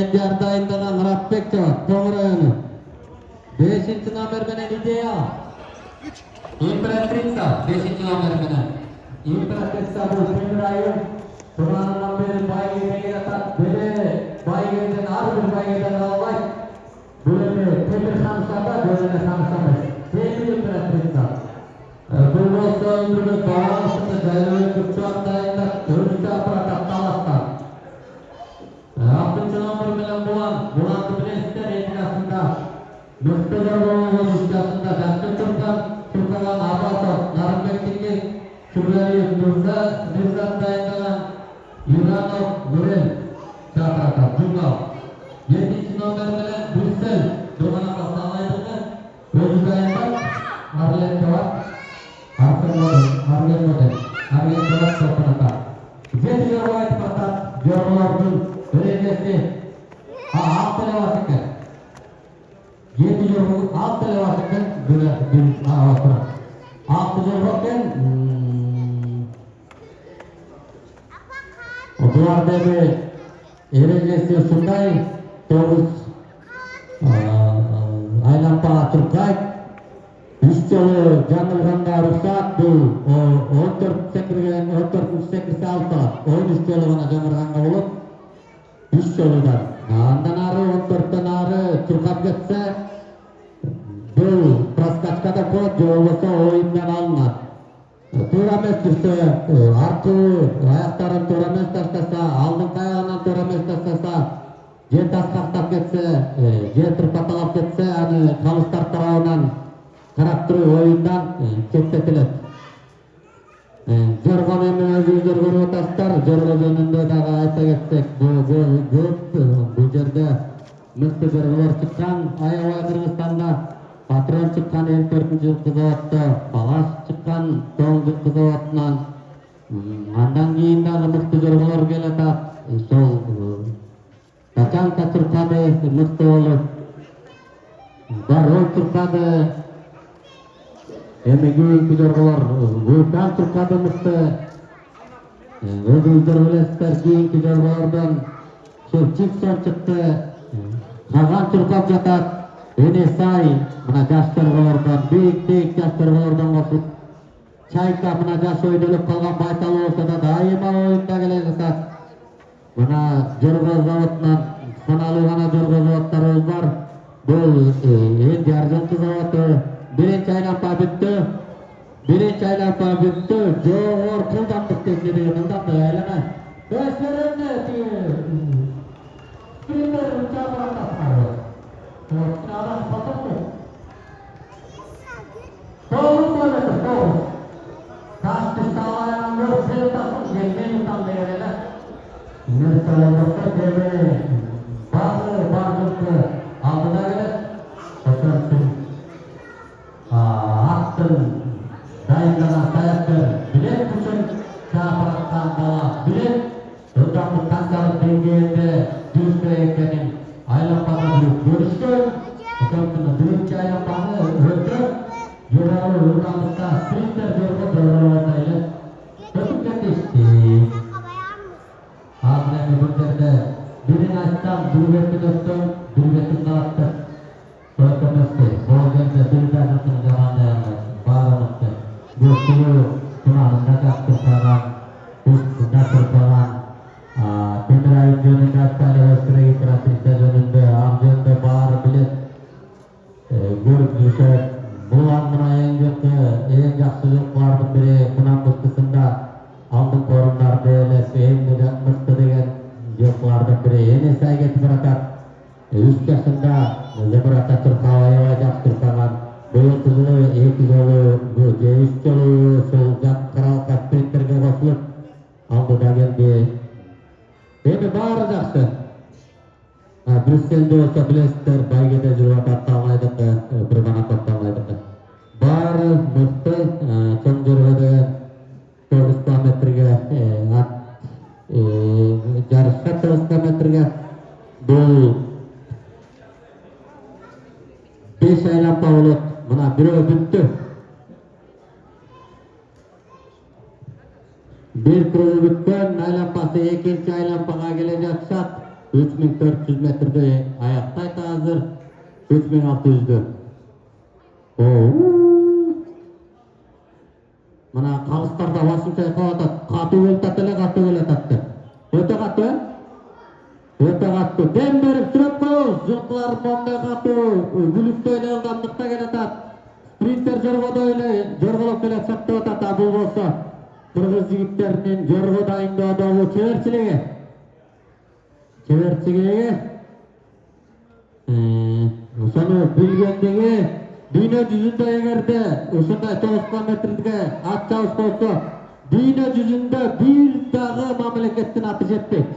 Endiar dayındanan Muratbek Çavat, Toğray'ını. 5. номер менен идея. Императрица, 5. номер менен. Императрица бұл темір айым. Туранынан бері байгеге жатат. Бері байгеден арбір байгеден албайды. Бөліне темір ханшада, бөліне ханшамыз. Темір императрица. Бұл болса өмірді бағалысында жайлы күпчуат дайында өрісті апарат таластан. 6. номер менен Бұланды білесіздер етігасында. Müstəqəl olmanın üstəsində dəstə Türkəlan Abbasov, Narımbek Tekin, Şübləyev Nurza, Nizam dayındanan İranov Nuren Çatraka, Cungal. 7. номер менен Brüssel, Durmana Bastalaydığı, Özü dayındak, Arlen Çavat, Arlen Çavat Çatraka. 7. yormayı patat, yormalarının öğrencesi, Altı Levasıkı. 7 jurul 6 lewatkan gula bin awasra 6 jurulkan bulardagi erejesi shunday 9 aylanpa turqay 3 jolu жаңылганда рұқсат бұл 14 секірген 14 секірсе 6 13 жолу ғана жаңырғанға болып 3 жолудан андан ары 14-тен ары turqап кетсе бұл проскачкада код же болбосо оюндан алынат. Туура эмес жүрсө аркылуу аяктарын туура эмес таштаса, алдыңкы аягынан туура эмес таштаса, же таскактап кетсе, же тырпаталап кетсе, аны калыстар тарабынан карап туруп оюндан четтетилет. Жоргон эми өзүңүздөр көрүп атасыздар, жорго жөнүндө дагы айта кетсек, бул жерде мыкты жорголор чыккан, аябай Кыргызстанда Патрон чыккан 54-жыл кызоотто, Палаш чыккан 9-кызоотунан, андан кийин дагы мыкты жорголор келатат. Сол Тачанка чыркады мыкты болуп, Баррой чыркады, эми кийинки жорголор Вулкан чыркады мыкты. Өзүңүздөр билесиздер, кийинки жорголордон Шевчиксон чыкты, Каган чыркап жатат. Enesay, mına жаш жорголордон, бийик жаш жорголордон кошуп, Чайка мына жаш ойдолуп калган байтал болсо да дайыма оюнда келе жатат. Мына жорго заводунан саналуу гана жорго заводдорубуз бар. Бул энди Аржанты заводу биринчи айланпа бүттү. Жогор кылдамдык деңгээлде кылдамдык айлана. Өздөрүнө пример чабыратат. Sekarang fotomu. Doğru söyledin, doğru. Kastı sağlayan yok, filtasın, gelmeyi utan değerler. Nırtalıkta demeyi, bağlıklı, aldıda gelir. Fotoğrafın, attın, dayınlanan sayaktır. Bilet üçün çaparattan dala, bilet, tutamlı kancalık dengeğinde düzde eklenin. Aylanpa'da görüştük. Hükümetinin birinci aylanpa'nı öldü. Yoralı hırkanlıkta sprinter görme doğrularındaydı. Kötü geçti. Ağzına mübürlerde birini açtan bürgetti döktüm, bürgetin dağıttı. Sökemezdi. Bölgende bir tanıtını zaman dayandı. Bağlanıktı. Göstürü tunağında kaptırsadan, üstünde sırpalan, Temir jönünde Askari Öztürk'e Imperatrisya jönünde, Arjönde bağır bilet görüp düşer. Bulan mına en kötü, en жақсы жокулардын бири Кунам мыштысында алдыңкы орундарда элес эң мыкты деген жокулардын бири Энесай кетип баратат. 3 жашында Земурат Атурков аябай жакшы турган. Быйылкы жылы 2 жолу же 3 жолу сол каралыкка спринтерге кошулуп алды да келди. Эми баары жакшы. Брюсселде болсо билесиздер, байгеде жүрүп атат Талайдыкы, бир гана Талайдыкы. Баары мыкты, чоң жөргө деген 9 километрге жарышка 9 километрге бул 5 айланпа болот. Мына бирөө бүттү. Bir kuru bütkön aylanpası ikinci aylanpaga келе жатышат. 3400 metrede ayaktaydı hazır. 3600'dü. Mana kalıstarda başın çayqap atat. Katı өлтат эле, katı өлтатты. Өтө катуу, өтө катуу. Дем берип сүрөп коебуз. Жылкылар мондай катуу, бүлүктөй эле ылдамдыкта келатат. Спринтер жоргодой эле жорголоп келе чаптап атат. А бул болсо кыргыз жигиттеринин жорго дайынdoодогу чеберчилиги. Ошону билгендиги дүйнө жүзүндө эгерде ушундай 9 километрге ат чабыш болсо, дүйнө жүзүндө бир дагы мамлекеттин аты жетпейт.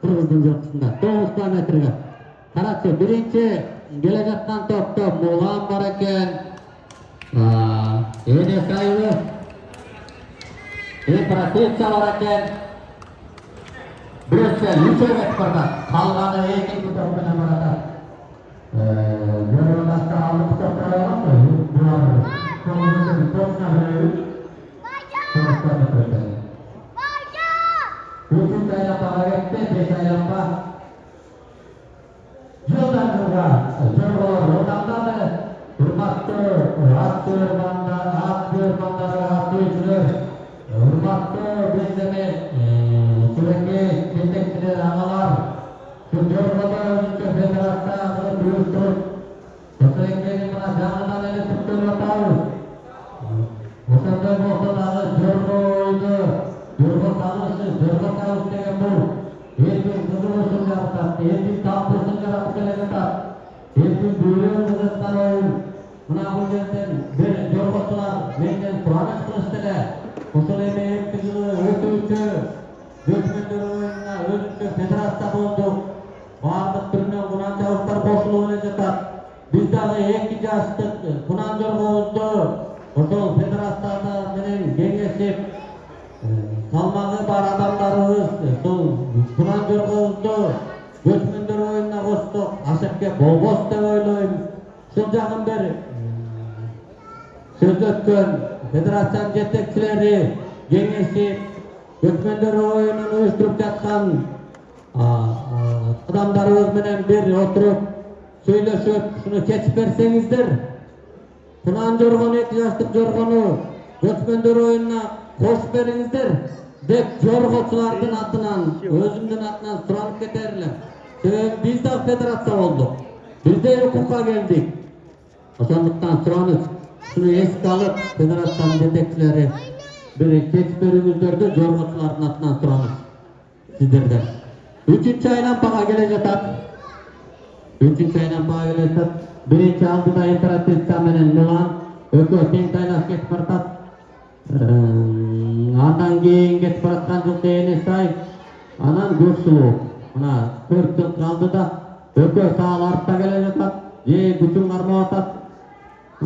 Кыргыздын жылкысында 9 километрге. Карачы, биринчи келе жаткан топто Мулан бар экен. Энес Айылы, Импратрица бар экен. Брюссель 3 барат. Калганы 2 топ менен барат. Yorulmakta aldık toprağı var mı? Bunlar konumuzun topuna verir. Sonuçlarını koyalım. Hücum ayakta harekette, 5 ayakta. Yıldan yıla, yoldanları, hürmatlı, at hürmatlı bizlemi, sürekli destekçiler, ağalar, Yorulmada önce federasyonu duyursun. Özellikle buna canlıdan ele tuttuğunu atağız. Osanda boğdaları yorgoydu. Yorgo kalışı, yorgo kalışı degen bu. Elbin kızılışın yaratat, elbin tampusın yaratıp gelegetat. Elbin büyüğün kızıtlar oyun. Buna bu yerden bir yorgosular, meyden kuramış kılıçtele. Osul emeğin kızılı ötüyücü. Göçmendер oyununa özünce federasya bolduk. Бардык түрүнөн кунан чабыштар кошулуп эле жатат. Биз дагы 2 жаштык кунан жоргобузду ошол федерацияда менен кеңешип, салмагы бар адамдарыбыз ушул кунан жоргобузду көчмөндөр оюнуна коштук. Ашепке болбос деп ойлойм. Ушул жагын бир сөз өткөн федерациянын жетекчилери кеңешип, көчмөндөр оюнун уюштуруп жаткан adamlarımız menен bir oturup söylöşüp şunu keçip bersеңиздер. Kunan jorgonu 2 жаштык jorgonu göçmөндөр oyununa koşup beriңиздер деп jorgoçulardын атынан, өзүмдүн атынан суранып кетерлим. Себеби биз да федерация болдук. Биз де укукка келдик. Ошондуктан суранып, şunu эске алып, федерациянын жетекчилери bir keçip берүүңүздөрдү jorgoçулардын атынан суранып сиздерден. 3-cü aylampaga gele jatat. 3-cü aylampaga gele jatat. Birinci aldıda Imperatrica menen Mulan. Ökö teң taylap ketip baratat. Andan keyin ketip baratkan жылкы Энес Ай. Анан Көксулуу. Мына 4 жыл kaldıda. Ökö sağ артта келе жатат. Күчүн кармап атат.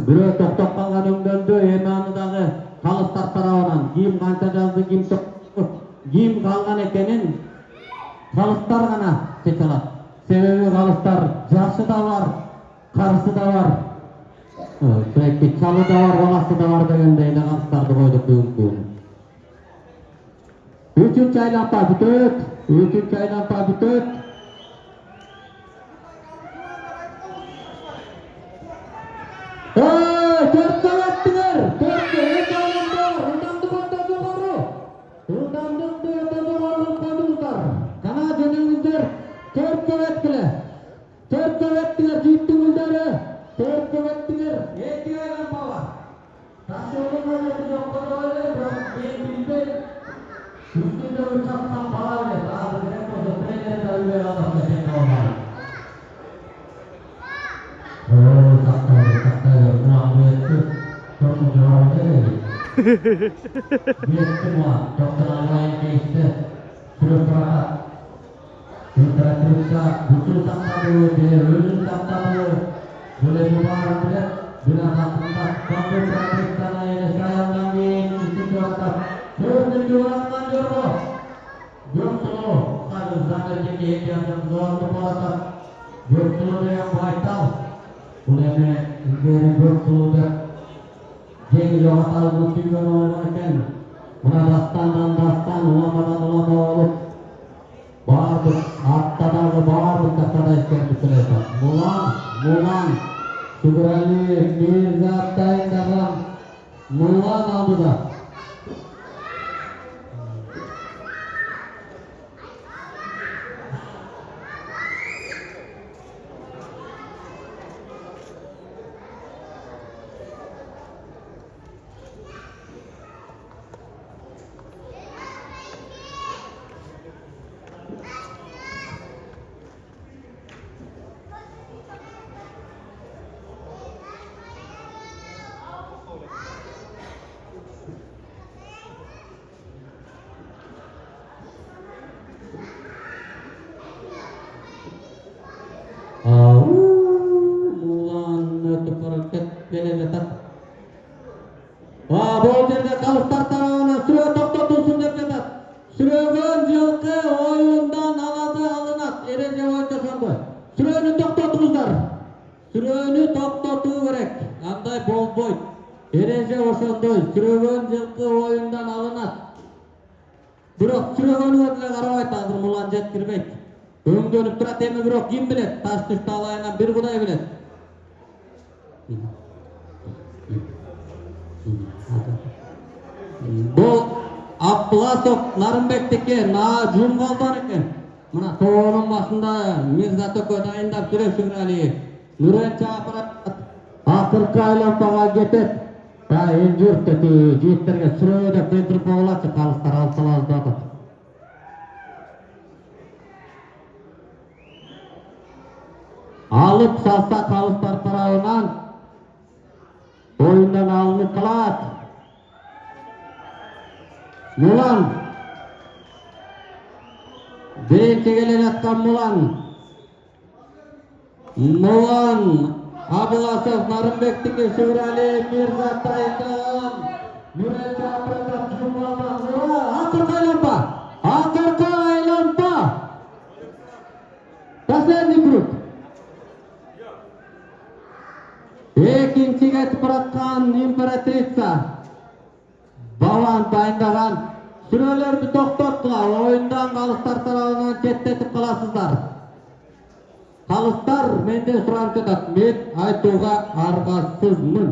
Бирөө токтоп калган өңдөндө эми аны дагы калыстар тарабынан ким канча жазды, ким калган экенин Kalıstar gana çek alat. Sebebi kalıstar yaşı da var, karısı da var. Sürekli çalı da var, balası da var degendeyle kalıstardı koyduk bugün. 3-cü aylampa bütöt. 3-cü aylampa bütöt. Dörtte ettiler. Dörtte aylampa. Hırdandık öte yukarı. Hırdandık öte yukarı koydumuzlar. Kana dönümüzler 4 követtiler. 4 követtiler cüttümüzleri. 4 követtiler. 2 aylampa var. Taşı olur mu? Yok kadar öyle. Ben bildim. Üstünde uçaktan para öyle. Daha direkt oldu. Treyleri de öyle adamda şey olmalı. Taktayı. Kulağım yetti. Çok mu cevap değil? Yetti mi? Doktor Allah'ın geçti. Sürüp bırakat. Imperatrica butuh saktadı, özün saktadı. Böyle bir bağırın bile, biraz aklımda. Kapı Imperatrica'na Enes Ayal'dan keyin 3-cü atak. 4-cü ataktan jorgo. Göksulu, kaydı zannedeki ehtiyacın zorlu bu atak. Göksulu degen baytal. Bu eme ilgeri Göksulu da jengil yoğatalı tüygen olgan eken. Buna dastandan dastan, ulamadan ulama olup. Barbuk Attadagı barbuk katada işkembisini etan. Mulan Şükrali Mirza Attayındagan Mulan aldıda. Mulan ötüp hareket gelecek. Bu yerde kalıplar tarafına süre toktotulsun dep жатат. Süregen жылкы oyundan alınat. Ereje boyunca sandı. Süreni toktotunguzlar. Süreni toktotuu керек. Андай болбойт. Ereje ошондой. Süregen жылкы oyundan alınat. Бирок сүрөгөнүгө деле карабайт, азыр Мулан жеткирбейт. Өңдөнүп турат, эми бирок ким билет? Таш түштү алайынан бир Кудай билет. Бул Аббыласов Нарымбектики жумгалдан экен. Мына тоонун башында Мирза Төкө дайындап жүрөт Шүгүралиев. Нурен чакырат. Акыркы айланпага кетет. Журттети жигиттерге сүрөдө келтирип коюлачы, калыстар алсалабыз деп атат. Алып салса калыстар тарабынан oyundan alınıp kılat. Mulan birinci gelen atkan Mulan Abılasov Narımbek'teki Şükrali Mirza Attayındagan Nuren Çaprazat Cumbal'dan Akırkı aylanpa Последний круг. Экинчиге тыпыраткан императрица Балан дайындаган сүрөлөрдү токтоткула, оюндан калыстар тарабынан четтетип каласыздар. Калыстар менден суранып жатат, мен айтууга аргасызмын.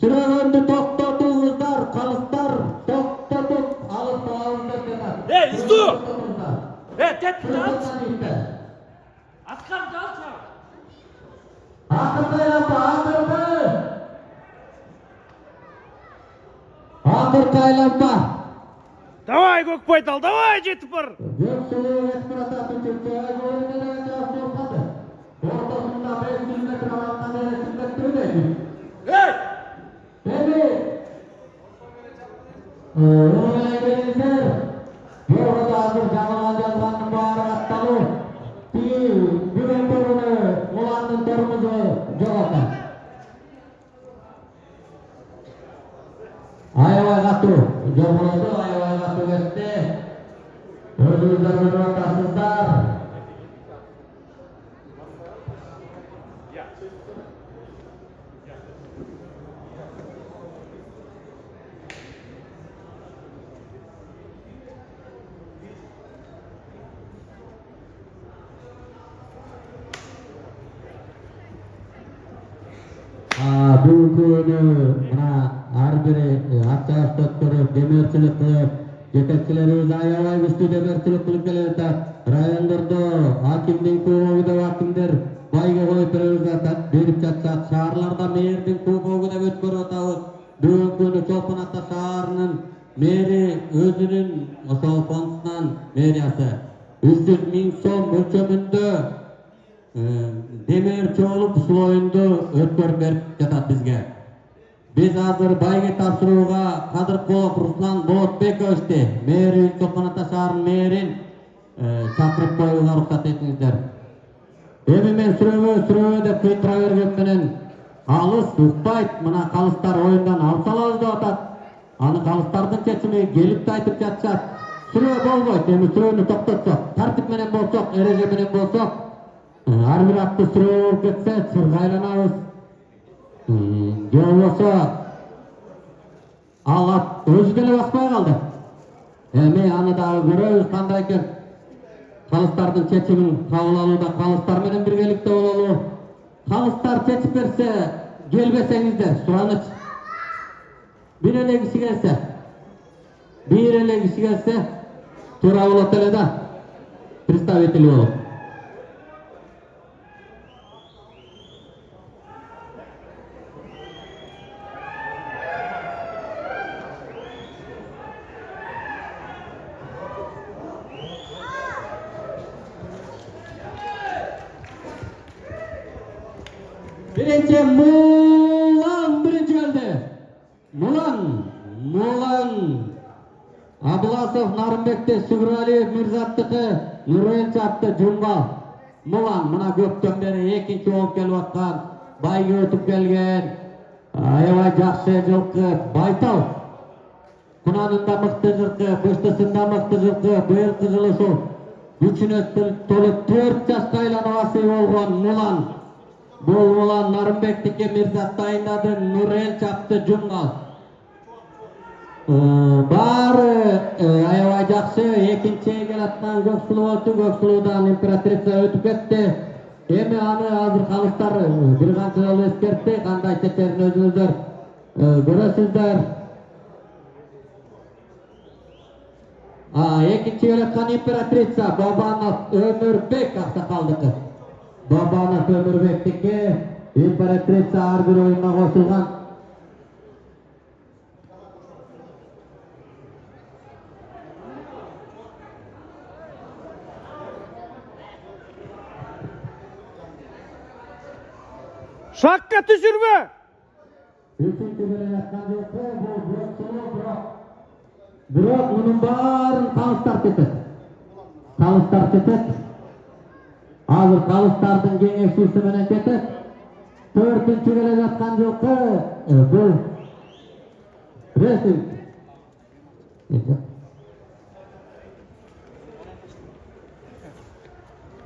Сүрөгөндү токтотуңуздар, калыстар токтотуп алып алыңыз деп жатат. Изду! Тетти алчы! Аскар алчы! Акыркы айланпа. Давай, Көкбайтал, давай, жетип бар! Аябай катуу жоболоду, аябай катуу кетти. Өзүңүздөр көрүп атасыздар. Бүгүnkү күнү мына ар бири ачааш өткөрүп, демирчилик кылып, жетекчилерибиз аябай күчтүү демирчилик кылып келе жатат. Райондордо акимдин көмөгү деп акимдер байга коюп берип жатышат. Шаарларда мэрдин көмөгү деп өткөрүп атабыз. Бүгүнкү күнү Чолпон Ата шаарынын мэри өзүнүн ошол фондунан мэриясы 300 000 сом мөлчөрүндө демирчи болуп ушул оюнду өткөрүп берип жатат бизге. Биз азыр байге тапшырууга Кадыркулов Руслан Болотбековичти, мэри Чолпон Ата шаарынын мэрин чакырып коюуга уруксат этиңиздер. Эми мен сүрөбө деп кыйтыра берген менен алыс укпайт, мына калыстар оюндан алсалабыз деп атат. Аны калыстардын чечими келип да айтып жатышат. Сүрөө болбойт, эми сүрөнү токтотсок, тартип менен болсок, эреже менен болсок, ар бир атты сүрөө болуп кетсе, сыргайланабыз. Болбосо ал ат өзү деле баспай калды. Эми аны дагы көрөбүз кандай экен. Калыстардын чечимин кабыл алууда калыстар менен биргеликте бололу. Калыстар чечип берсе, келбесеңиздер, сураныч. Bir ele kişi gelse, tуура болот эле да. Представитель болот. Birinci Mulan birinci geldi. Mulan. Ablasov Narınbek'te Sügraliyev Mirzat'tıkı Nurel çaptı Cumgal. Mulan mına köpten beri ekinci olup gelip atkan. Bayga ötüp gelgen. Aябай жақсы жылқы Байтал. Кунанында мықты жылқы, быштысында мықты жылқы, быйылкы жылы ушул күчүнө толуп 4 жашка айланып асый болгон Мулан. Бул Мулан Нарынбектике Мирзат дайындады, Нурел чапты Жумгал. Баары аябай жақсы, экинчиге келаткан Көксулуу болчу, Көксулуудан императрица өтүп кетти. Эми аны азыр калыстар бир канча жолу эскертти, кандай четерин өзүңүздөр көрөсүздөр. Экинчи келаткан императрица Бабанов Өмүрбек аксакалдыкы. Бабанов Өмүрбектике императрица ар бир оюнга кошулган. Şakka düşürme! Üçüncü biri yakkan yoktu, bu Göksuluu bırak bunun barın kalıstar tetet. Hazır kalыстардын kengешчиси менен tetet. Dördüncü biri yakkan yoktu, bu Resim.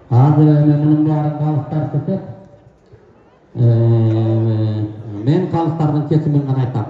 Hazır bunun barın kalıstar tetet. Men kalыстардын чечимин гана айтам.